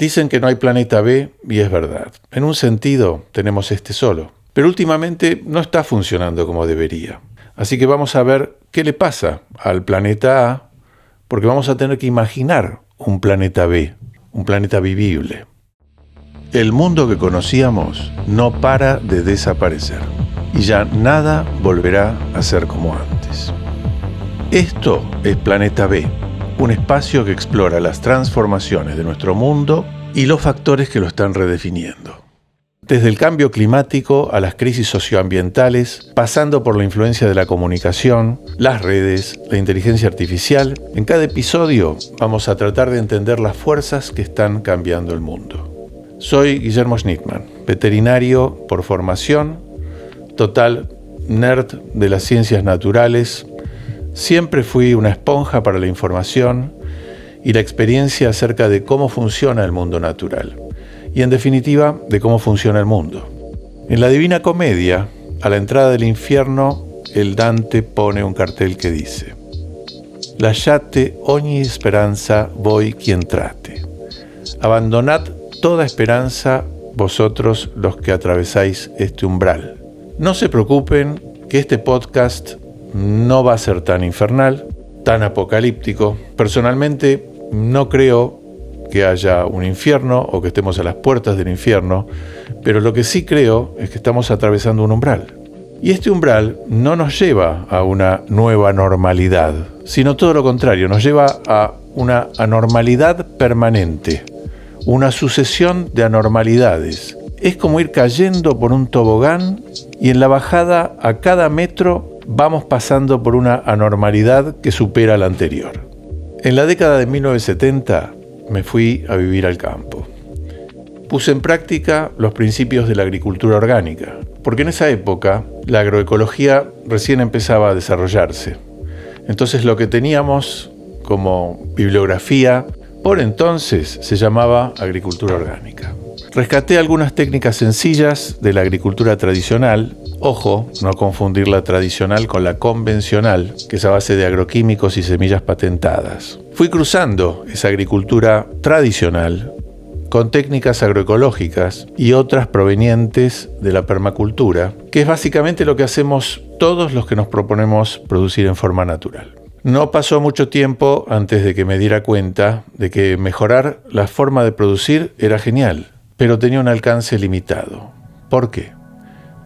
Dicen que no hay planeta B y es verdad. En un sentido, tenemos este solo. Pero últimamente no está funcionando como debería. Así que vamos a ver qué le pasa al planeta A, porque vamos a tener que imaginar un planeta B, un planeta vivible. El mundo que conocíamos no para de desaparecer y ya nada volverá a ser como antes. Esto es Planeta B, un espacio que explora las transformaciones de nuestro mundo y los factores que lo están redefiniendo. Desde el cambio climático a las crisis socioambientales, pasando por la influencia de la comunicación, las redes, la inteligencia artificial, en cada episodio vamos a tratar de entender las fuerzas que están cambiando el mundo. Soy Guillermo Schnickman, veterinario por formación, total nerd de las ciencias naturales. Siempre fui una esponja para la información y la experiencia acerca de cómo funciona el mundo natural. Y en definitiva, de cómo funciona el mundo. En la Divina Comedia, a la entrada del infierno, el Dante pone un cartel que dice: «Lasciate ogni speranza voi chi entrate». Abandonad toda esperanza vosotros los que atravesáis este umbral. No se preocupen que este podcast no va a ser tan infernal, tan apocalíptico. Personalmente no creo que haya un infierno o que estemos a las puertas del infierno, pero lo que sí creo es que estamos atravesando un umbral. Y este umbral no nos lleva a una nueva normalidad, sino todo lo contrario, nos lleva a una anormalidad permanente, una sucesión de anormalidades. Es como ir cayendo por un tobogán y en la bajada a cada metro vamos pasando por una anormalidad que supera la anterior. En la década de 1970 me fui a vivir al campo. Puse en práctica los principios de la agricultura orgánica, porque en esa época la agroecología recién empezaba a desarrollarse. Entonces lo que teníamos como bibliografía por entonces se llamaba agricultura orgánica. Rescaté algunas técnicas sencillas de la agricultura tradicional. Ojo, no confundir la tradicional con la convencional, que es a base de agroquímicos y semillas patentadas. Fui cruzando esa agricultura tradicional con técnicas agroecológicas y otras provenientes de la permacultura, que es básicamente lo que hacemos todos los que nos proponemos producir en forma natural. No pasó mucho tiempo antes de que me diera cuenta de que mejorar la forma de producir era genial, pero tenía un alcance limitado. ¿Por qué?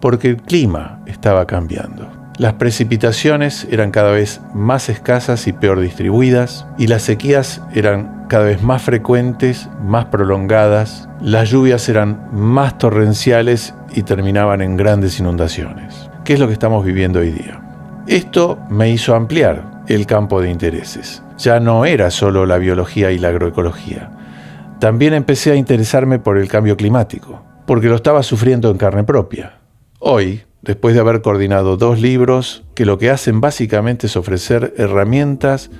Porque el clima estaba cambiando. Las precipitaciones eran cada vez más escasas y peor distribuidas, y las sequías eran cada vez más frecuentes, más prolongadas, las lluvias eran más torrenciales y terminaban en grandes inundaciones. ¿Qué es lo que estamos viviendo hoy día? Esto me hizo ampliar el campo de intereses. Ya no era solo la biología y la agroecología. También empecé a interesarme por el cambio climático, porque lo estaba sufriendo en carne propia. Hoy, después de haber coordinado 2 libros que lo que hacen básicamente es ofrecer herramientas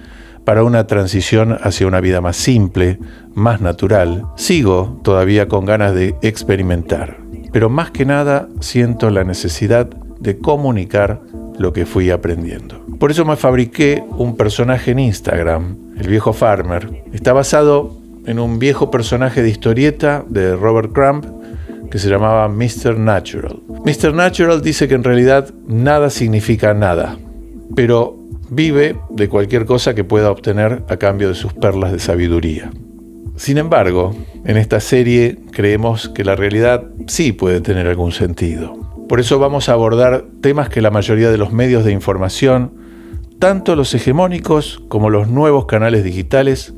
para una transición hacia una vida más simple, más natural, sigo todavía con ganas de experimentar, pero más que nada siento la necesidad de comunicar lo que fui aprendiendo. Por eso me fabriqué un personaje en Instagram, el viejo farmer. Está basado en un viejo personaje de historieta de Robert Crumb que se llamaba Mr. Natural. Mr. Natural dice que en realidad nada significa nada, pero vive de cualquier cosa que pueda obtener a cambio de sus perlas de sabiduría. Sin embargo, en esta serie creemos que la realidad sí puede tener algún sentido. Por eso vamos a abordar temas que la mayoría de los medios de información, tanto los hegemónicos como los nuevos canales digitales,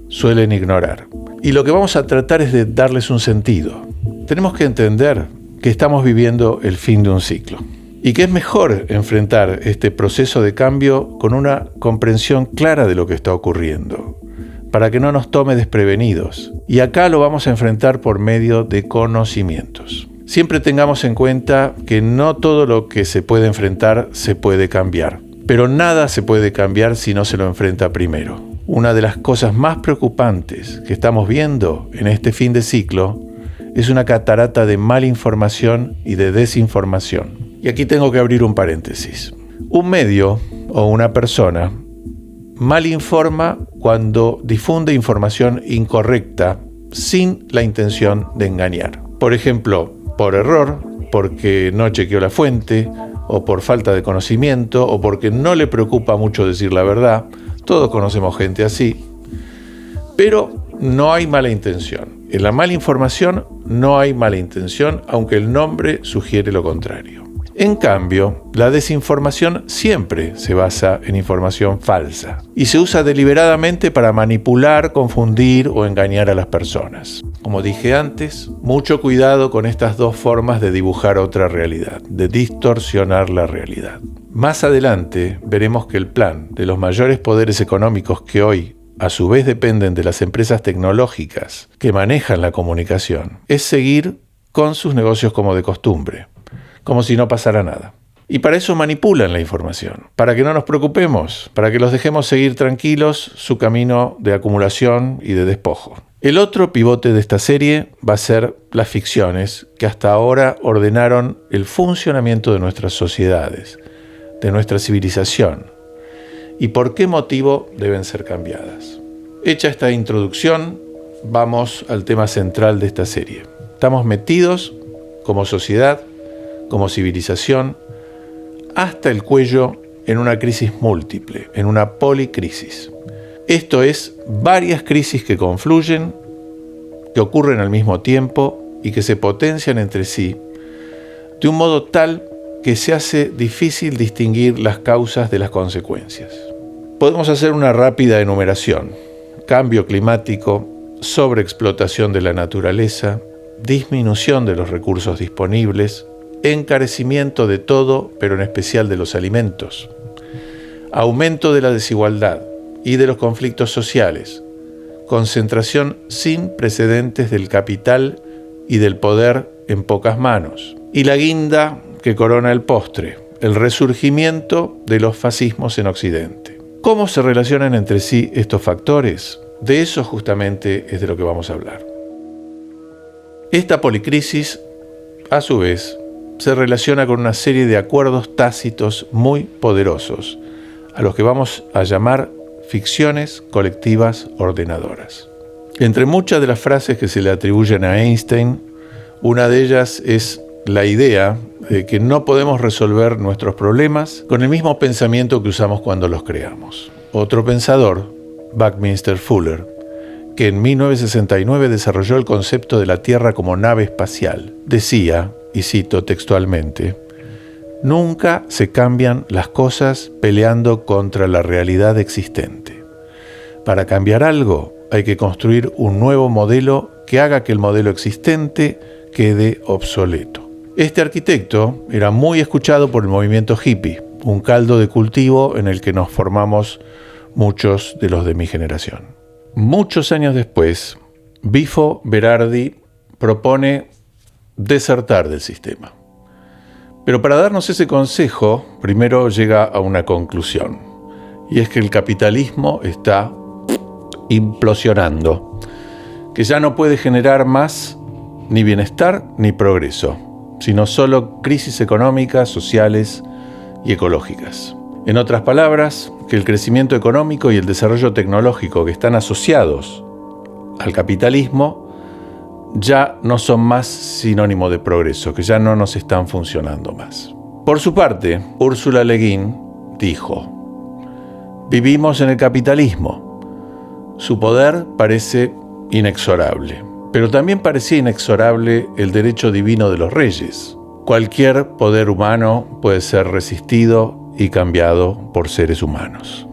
suelen ignorar. Y lo que vamos a tratar es de darles un sentido. Tenemos que entender que estamos viviendo el fin de un ciclo y que es mejor enfrentar este proceso de cambio con una comprensión clara de lo que está ocurriendo, para que no nos tome desprevenidos. Y acá lo vamos a enfrentar por medio de conocimientos. Siempre tengamos en cuenta que no todo lo que se puede enfrentar se puede cambiar, pero nada se puede cambiar si no se lo enfrenta primero. Una de las cosas más preocupantes que estamos viendo en este fin de ciclo es una catarata de malinformación y de desinformación. Y aquí tengo que abrir un paréntesis. Un medio o una persona malinforma cuando difunde información incorrecta sin la intención de engañar. Por ejemplo, por error, porque no chequeó la fuente, o por falta de conocimiento, o porque no le preocupa mucho decir la verdad. Todos conocemos gente así. Pero no hay mala intención. En la mala información no hay mala intención, aunque el nombre sugiere lo contrario. En cambio, la desinformación siempre se basa en información falsa y se usa deliberadamente para manipular, confundir o engañar a las personas. Como dije antes, mucho cuidado con estas dos formas de dibujar otra realidad, de distorsionar la realidad. Más adelante veremos que el plan de los mayores poderes económicos que hoy a su vez dependen de las empresas tecnológicas que manejan la comunicación, es seguir con sus negocios como de costumbre, como si no pasara nada. Y para eso manipulan la información, para que no nos preocupemos, para que los dejemos seguir tranquilos su camino de acumulación y de despojo. El otro pivote de esta serie va a ser las ficciones que hasta ahora ordenaron el funcionamiento de nuestras sociedades, de nuestra civilización, y por qué motivo deben ser cambiadas. Hecha esta introducción, vamos al tema central de esta serie. Estamos metidos como sociedad, como civilización, hasta el cuello en una crisis múltiple, en una policrisis. Esto es, varias crisis que confluyen, que ocurren al mismo tiempo y que se potencian entre sí, de un modo tal que se hace difícil distinguir las causas de las consecuencias. Podemos hacer una rápida enumeración: cambio climático, sobreexplotación de la naturaleza, disminución de los recursos disponibles, encarecimiento de todo, pero en especial de los alimentos, aumento de la desigualdad y de los conflictos sociales, concentración sin precedentes del capital y del poder en pocas manos, y la guinda que corona el postre, el resurgimiento de los fascismos en Occidente. ¿Cómo se relacionan entre sí estos factores? De eso justamente es de lo que vamos a hablar. Esta policrisis, a su vez, se relaciona con una serie de acuerdos tácitos muy poderosos, a los que vamos a llamar ficciones colectivas ordenadoras. Entre muchas de las frases que se le atribuyen a Einstein, una de ellas es la idea de que no podemos resolver nuestros problemas con el mismo pensamiento que usamos cuando los creamos. Otro pensador, Buckminster Fuller, que en 1969 desarrolló el concepto de la Tierra como nave espacial, decía, y cito textualmente: «Nunca se cambian las cosas peleando contra la realidad existente. Para cambiar algo hay que construir un nuevo modelo que haga que el modelo existente quede obsoleto». Este arquitecto era muy escuchado por el movimiento hippie, un caldo de cultivo en el que nos formamos muchos de los de mi generación. Muchos años después, Bifo Berardi propone desertar del sistema. Pero para darnos ese consejo, primero llega a una conclusión, y es que el capitalismo está implosionando, que ya no puede generar más ni bienestar ni progreso, sino solo crisis económicas, sociales y ecológicas. En otras palabras, que el crecimiento económico y el desarrollo tecnológico que están asociados al capitalismo ya no son más sinónimo de progreso, que ya no nos están funcionando más. Por su parte, Ursula Le Guin dijo: «Vivimos en el capitalismo. Su poder parece inexorable, pero también parecía inexorable el derecho divino de los reyes. Cualquier poder humano puede ser resistido y cambiado por seres humanos».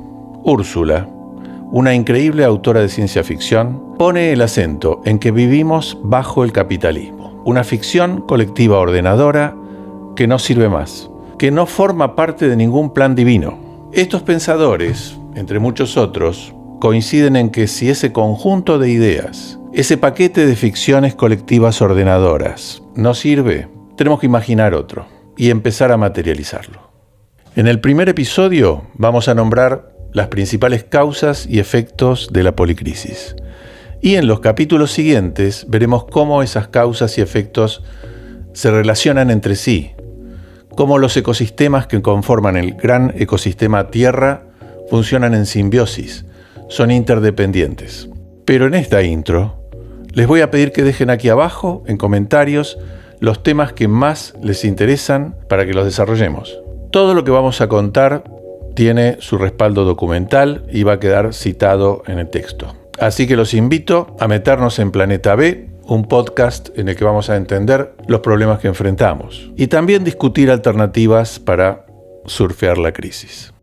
Úrsula, una increíble autora de ciencia ficción, pone el acento en que vivimos bajo el capitalismo, una ficción colectiva ordenadora que no sirve más, que no forma parte de ningún plan divino. Estos pensadores, entre muchos otros, coinciden en que si ese conjunto de ideas, ese paquete de ficciones colectivas ordenadoras no sirve, tenemos que imaginar otro y empezar a materializarlo. En el primer episodio vamos a nombrar las principales causas y efectos de la policrisis. Y en los capítulos siguientes veremos cómo esas causas y efectos se relacionan entre sí, cómo los ecosistemas que conforman el gran ecosistema Tierra funcionan en simbiosis, son interdependientes. Pero en esta intro, Les voy a pedir que dejen aquí abajo, en comentarios, los temas que más les interesan para que los desarrollemos. Todo lo que vamos a contar tiene su respaldo documental y va a quedar citado en el texto. Así que los invito a meternos en Planeta B, un podcast en el que vamos a entender los problemas que enfrentamos y también discutir alternativas para surfear la crisis.